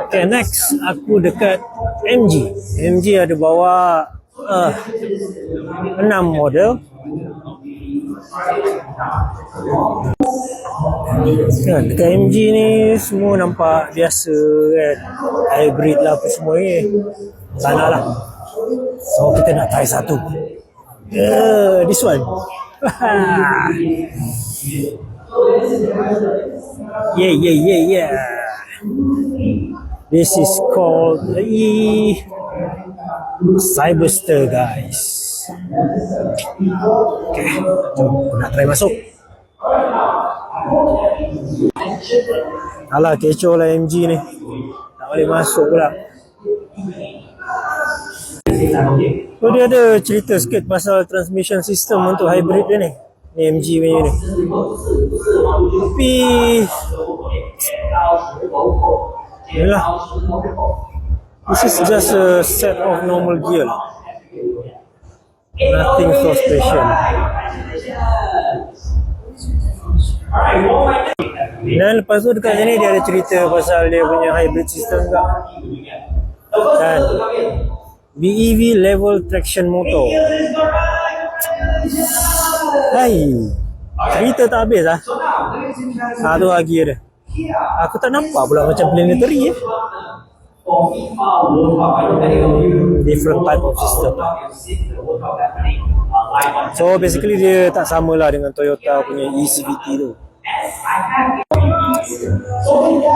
Okay, next aku dekat MG. MG ada bawa 6 model. Kan, dekat MG ni semua nampak biasa kan. Hybrid lah apa semua ni. Sana lah. So kita nak try satu. This one. Yeah. This is called the Cyberster, guys. Okay, jom nak try masuk. Alah, kecoh lah MG ni. Tak boleh masuk pula. So dia ada cerita sikit pasal transmission system untuk hybrid dia ni. Ni MG punya ni. Tapi yalah, this is just a set of normal gear lah. Nothing so special. Dan lepas tu dekat sini dia ada cerita pasal dia punya hybrid system juga. Dan BEV level traction motor. Hai, cerita tak habis lah. Tu lagi ada. Aku tak nampak pula macam planetary different type of system. So basically dia tak samalah dengan Toyota punya eCVT tu.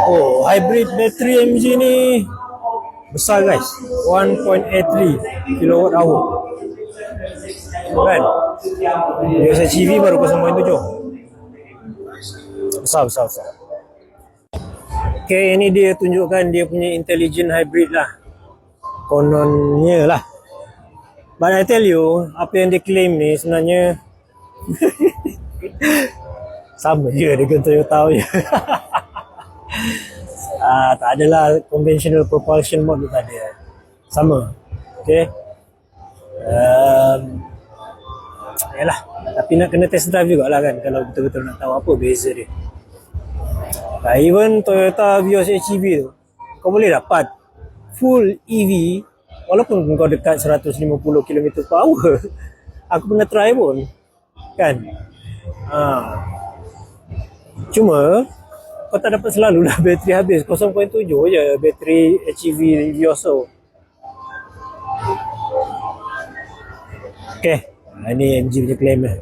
Oh, hybrid battery MG ni besar guys, 1.83 kilowatt hour kan. USHEV baru 0.7. Besar. Okay, ini dia tunjukkan dia punya intelligent hybrid lah, kononnya lah. But I tell you, apa yang dia claim ni sebenarnya sama je dengan Toyota punya. Tak adalah conventional propulsion mode tu, tak ada. Sama. Okay. Yalah, tapi nak kena test drive jugalah kan, kalau betul-betul nak tahu apa beza dia. Even Toyota Vios HEV tu, kau boleh dapat full EV walaupun kau dekat 150 km/h. Aku pernah try pun kan. Cuma kau tak dapat selalu lah bateri habis. 0.7 je bateri HEV Vios tu. Okay, ini MG punya claim lah.